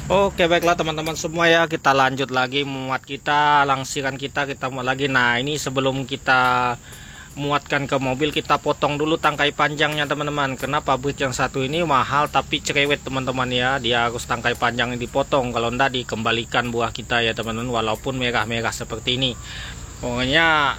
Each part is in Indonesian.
Oke, baiklah teman-teman semua ya, kita lanjut lagi muat kita, langsiran kita muat lagi. Nah, ini sebelum kita muatkan ke mobil, kita potong dulu tangkai panjangnya teman-teman. Karena pabrik yang satu ini mahal tapi cerewet teman-teman ya. Dia harus tangkai panjang yang dipotong, kalau enggak dikembalikan buah kita ya teman-teman, walaupun merah-merah seperti ini. Pokoknya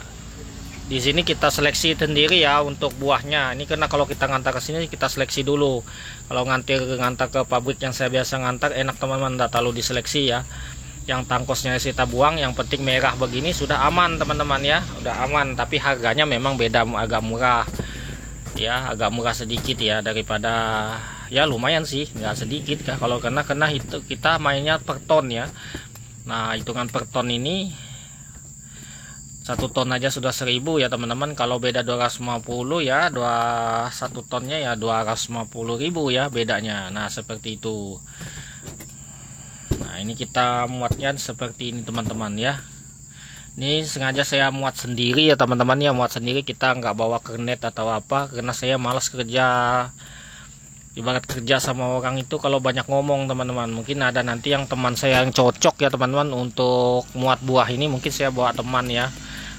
di sini kita seleksi sendiri ya untuk buahnya. Ini karena kalau kita ngantar ke sini kita seleksi dulu. Kalau ngantar ke pabrik yang saya biasa ngantar enak teman-teman, enggak terlalu diseleksi ya. Yang tangkosnya kita buang, yang penting merah begini sudah aman teman-teman ya. Udah aman, tapi harganya memang beda, agak murah. Ya, agak murah sedikit ya daripada ya lumayan sih, nggak sedikit kah kalau kena itu kita mainnya per ton ya. Nah, hitungan per ton ini 1 ton aja sudah 1000 ya teman-teman. Kalau beda 250 ya, 1 tonnya ya 250.000 ya bedanya. Nah, seperti itu. Nah, ini kita muatnya seperti ini teman-teman ya. Ini sengaja saya muat sendiri ya teman-teman ya, muat sendiri, kita nggak bawa kernet atau apa, karena saya malas kerja. Ibarat kerja sama orang itu kalau banyak ngomong teman-teman. Mungkin ada nanti yang teman saya yang cocok ya teman-teman untuk muat buah ini, mungkin saya bawa teman ya.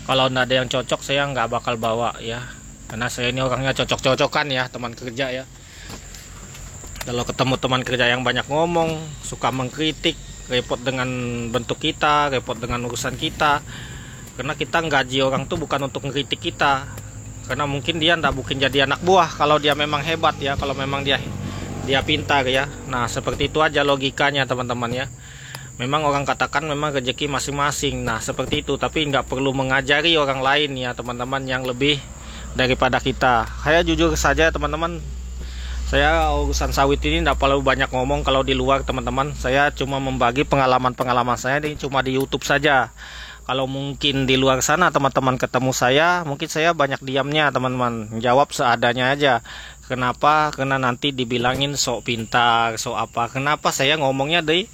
Kalau nggak ada yang cocok saya nggak bakal bawa ya, karena saya ini orangnya cocok-cocokan ya teman kerja ya. Kalau ketemu teman kerja yang banyak ngomong, suka mengkritik, repot dengan bentuk kita, repot dengan urusan kita. Karena kita gaji orang tuh bukan untuk mengkritik kita, karena mungkin dia nggak mungkin jadi anak buah kalau dia memang hebat ya, kalau memang dia pintar ya. Nah, seperti itu aja logikanya teman-teman ya. Memang orang katakan memang rezeki masing-masing. Nah, seperti itu, tapi nggak perlu mengajari orang lain ya teman-teman yang lebih daripada kita. Saya jujur saja teman-teman, saya urusan sawit ini nggak perlu banyak ngomong. Kalau di luar teman-teman, saya cuma membagi pengalaman-pengalaman saya ini cuma di YouTube saja. Kalau mungkin di luar sana teman-teman ketemu saya, mungkin saya banyak diamnya teman-teman, jawab seadanya aja. Kenapa? Karena nanti dibilangin sok pintar, sok apa. Kenapa saya ngomongnya di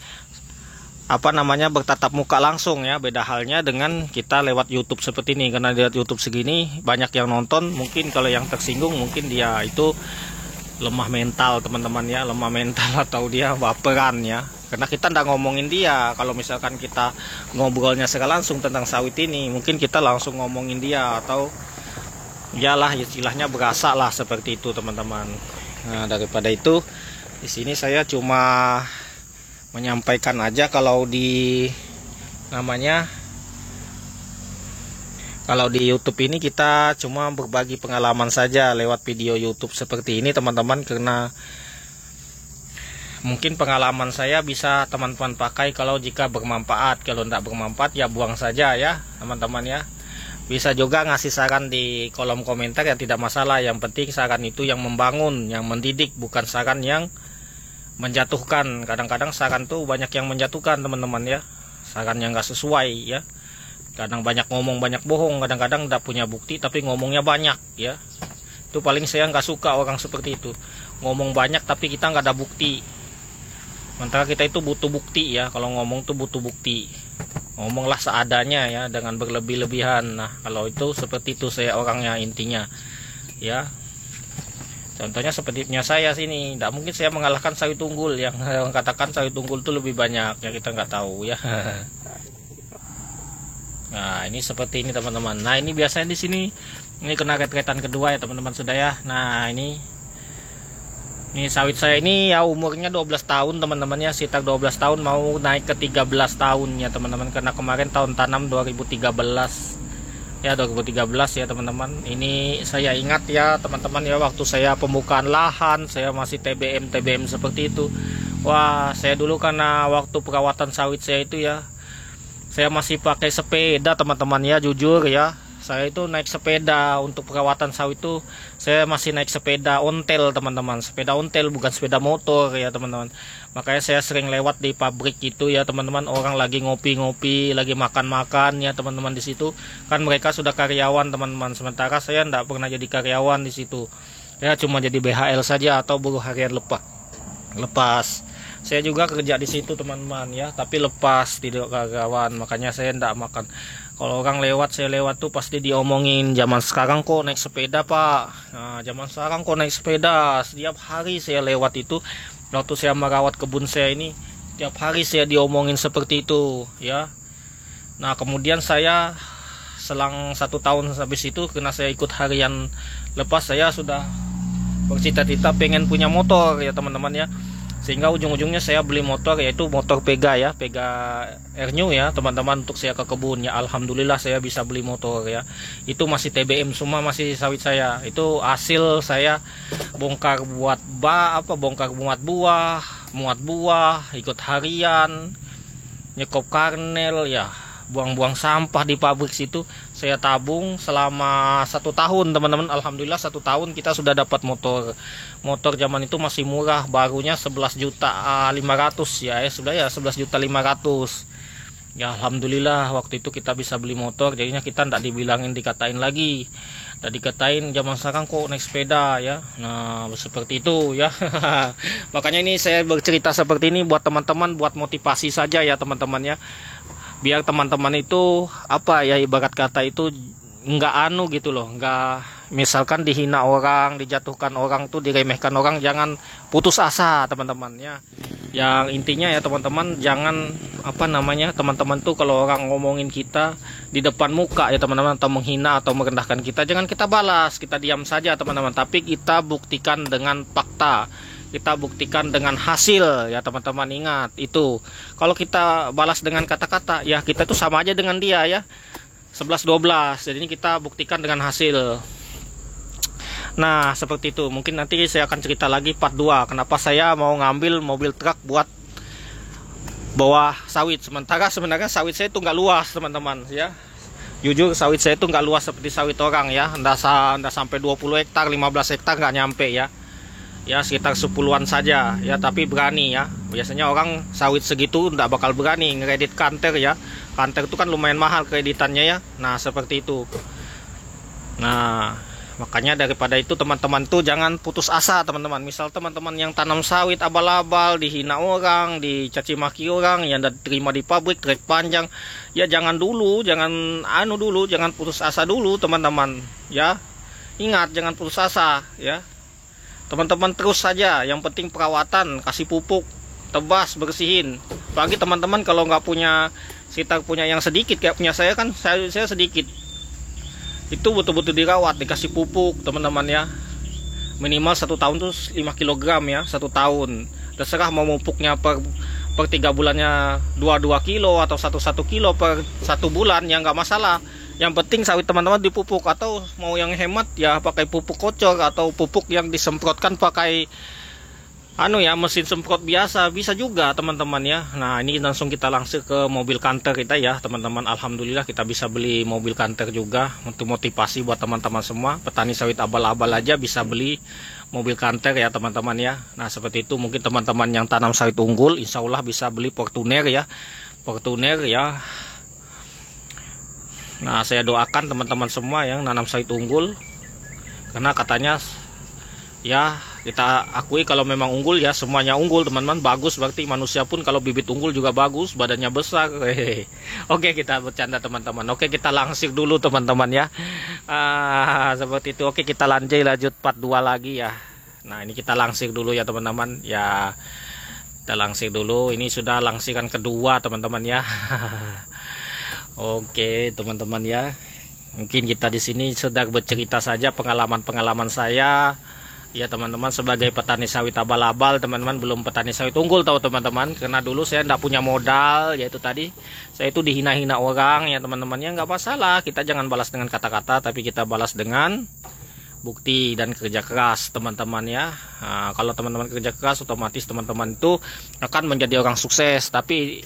bertatap muka langsung ya. Beda halnya dengan kita lewat YouTube seperti ini. Karena lihat YouTube segini banyak yang nonton, mungkin kalau yang tersinggung mungkin dia itu lemah mental teman-teman ya, lemah mental atau dia baperan ya. Karena kita nggak ngomongin dia. Kalau misalkan kita ngobrolnya secara langsung tentang sawit ini, mungkin kita langsung ngomongin dia, atau iyalah istilahnya berasa lah seperti itu teman-teman. Nah, daripada itu di sini saya cuma menyampaikan aja. Kalau di YouTube ini kita cuma berbagi pengalaman saja lewat video YouTube seperti ini teman-teman, karena mungkin pengalaman saya bisa teman-teman pakai kalau jika bermanfaat. Kalau tidak bermanfaat ya buang saja ya teman-teman ya. Bisa juga ngasih saran di kolom komentar ya, tidak masalah. Yang penting saran itu yang membangun, yang mendidik, bukan saran yang menjatuhkan. Kadang-kadang saran tuh banyak yang menjatuhkan teman-teman ya, saran yang nggak sesuai ya. Kadang banyak ngomong banyak bohong, kadang-kadang nggak punya bukti tapi ngomongnya banyak ya. Itu paling saya nggak suka orang seperti itu, ngomong banyak tapi kita nggak ada bukti. Sementara kita itu butuh bukti ya, kalau ngomong tuh butuh bukti. Ngomonglah seadanya ya, dengan berlebih-lebihan. Nah, kalau itu seperti itu saya orangnya intinya ya. Contohnya sepertinya saya sini, tidak mungkin saya mengalahkan sawit unggul yang orang katakan sawit unggul itu lebih banyak ya, kita nggak tahu ya. Nah, ini seperti ini teman-teman. Nah, ini biasanya di sini ini kena ret-retan kedua ya teman-teman sudah ya. Nah, ini sawit saya ini ya umurnya 12 tahun teman-teman ya, sekitar 12 tahun mau naik ke 13 tahun ya teman-teman, karena kemarin tahun tanam 2013 ya, 2013 ya teman-teman. Ini saya ingat ya teman-teman ya, waktu saya pembukaan lahan saya masih TBM seperti itu. Wah, saya dulu karena waktu perawatan sawit saya itu ya, saya masih pakai sepeda teman-teman ya, jujur ya. Saya itu naik sepeda untuk perawatan sawit itu, saya masih naik sepeda ontel teman-teman, sepeda ontel bukan sepeda motor ya teman-teman. Makanya saya sering lewat di pabrik itu ya teman-teman, orang lagi ngopi-ngopi, lagi makan-makan ya teman-teman di situ. Kan mereka sudah karyawan teman-teman, sementara saya enggak pernah jadi karyawan di situ. Ya cuma jadi BHL saja atau buruh harian lepas. Saya juga kerja di situ teman-teman ya, tapi lepas, tidak karyawan. Makanya saya enggak makan. Kalau orang lewat, saya lewat tuh pasti diomongin, zaman sekarang kok naik sepeda pak. Nah, zaman sekarang kok naik sepeda. Setiap hari saya lewat itu, waktu saya merawat kebun saya ini, Tiap hari saya diomongin seperti itu ya. Nah kemudian saya selang 1 tahun habis itu, karena saya ikut harian lepas, saya sudah bercita-cita pengen punya motor ya teman-teman ya. Sehingga ujung-ujungnya saya beli motor, yaitu motor Pega ya, Pega Air-New ya teman-teman, untuk saya ke kebun ya. Alhamdulillah saya bisa beli motor ya. Itu masih TBM semua, masih sawit saya. Itu hasil saya bongkar bongkar muat buah, ikut harian, nyekop karnel ya, buang-buang sampah di pabrik situ. Saya tabung selama 1 tahun teman-teman. Alhamdulillah 1 tahun kita sudah dapat motor. Motor zaman itu masih murah, barunya 11.500.000 ya, sudah ya 11.500.000 ya. Alhamdulillah waktu itu kita bisa beli motor, jadinya kita tidak dikatain lagi, tidak dikatain zaman sekarang kok naik sepeda ya. Nah seperti itu ya. Makanya ini saya bercerita seperti ini buat teman-teman, buat motivasi saja ya teman-teman ya, biar teman-teman itu apa ya, ibarat kata itu nggak gitu loh, nggak misalkan dihina orang, dijatuhkan orang tuh, diremehkan orang, jangan putus asa teman-teman ya. Yang intinya ya teman-teman, jangan teman-teman tuh kalau orang ngomongin kita di depan muka ya teman-teman, atau menghina atau merendahkan kita, jangan kita balas, kita diam saja teman-teman, tapi kita buktikan dengan fakta, kita buktikan dengan hasil ya teman-teman. Ingat itu, kalau kita balas dengan kata-kata ya kita itu sama aja dengan dia ya, 11-12. jadi ini kita buktikan dengan hasil. Nah seperti itu, mungkin nanti saya akan cerita lagi part 2 kenapa saya mau ngambil mobil truk buat bawa sawit. Sebenarnya sawit saya itu nggak luas teman-teman ya, jujur sawit saya itu nggak luas seperti sawit orang ya, nggak sampai 20 hektar, 15 hektar nggak nyampe ya, sekitar 10-an saja ya, tapi berani ya. Biasanya orang sawit segitu nggak bakal berani ngeredit kanter ya, kanter itu kan lumayan mahal kreditannya ya. Nah seperti itu. Nah makanya daripada itu teman-teman tuh jangan putus asa teman-teman. Misal teman-teman yang tanam sawit abal-abal, dihina orang, dicaci maki orang, yang diterima di pabrik trek panjang ya, jangan putus asa dulu teman-teman ya. Ingat, jangan putus asa ya teman-teman, terus saja. Yang penting perawatan, kasih pupuk, tebas, bersihin. Bagi teman-teman kalau nggak punya, kita punya yang sedikit kayak punya saya kan, saya sedikit, itu betul-betul dirawat, dikasih pupuk teman-teman ya. Minimal 1 tahun tuh 5 kg ya, 1 tahun. Terserah mau pupuknya per 3 bulannya 2 kilo atau 1 kilo per 1 bulan ya, nggak masalah. Yang penting sawit teman-teman dipupuk, atau mau yang hemat ya pakai pupuk kocor, atau pupuk yang disemprotkan pakai mesin semprot biasa, bisa juga teman-teman ya. Nah ini langsung kita ke mobil kantor kita ya teman-teman. Alhamdulillah kita bisa beli mobil kantor juga, untuk motivasi buat teman-teman semua. Petani sawit abal-abal aja bisa beli mobil kantor ya teman-teman ya. Nah seperti itu. Mungkin teman-teman yang tanam sawit unggul, insya Allah bisa beli Fortuner ya, Fortuner ya. Nah saya doakan teman-teman semua yang nanam sawit unggul, karena katanya ya kita akui kalau memang unggul ya, semuanya unggul teman-teman, bagus. Berarti manusia pun kalau bibit unggul juga bagus, badannya besar. Oke kita bercanda teman-teman. Oke kita langsir dulu teman-teman ya. Seperti itu. Oke kita lanjut part 2 lagi ya. Nah ini kita langsir dulu ya teman-teman ya, kita langsir dulu. Ini sudah langsiran kedua teman-teman ya. Oke teman-teman ya, mungkin kita di sini sedang bercerita saja pengalaman-pengalaman saya ya teman-teman, sebagai petani sawit abal-abal teman-teman, belum petani sawit unggul tahu teman-teman. Karena dulu saya tidak punya modal, yaitu tadi saya itu dihina-hina orang ya teman-teman ya. Nggak masalah, kita jangan balas dengan kata-kata, tapi kita balas dengan bukti dan kerja keras teman-teman ya. Nah, kalau teman-teman kerja keras, otomatis teman-teman itu akan menjadi orang sukses. Tapi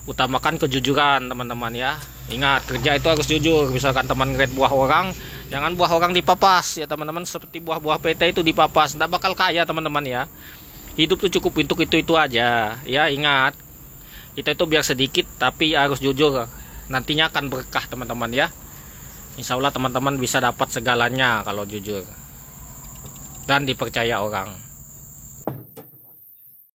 utamakan kejujuran teman-teman ya. Ingat, kerja itu harus jujur. Misalkan teman ngeliat buah orang, jangan buah orang dipapas ya teman-teman, seperti buah-buah PT itu dipapas, tidak bakal kaya teman-teman ya. Hidup tuh cukup untuk itu aja ya. Ingat, kita itu biar sedikit tapi harus jujur, nantinya akan berkah teman-teman ya. Insya Allah teman-teman bisa dapat segalanya kalau jujur dan dipercaya orang.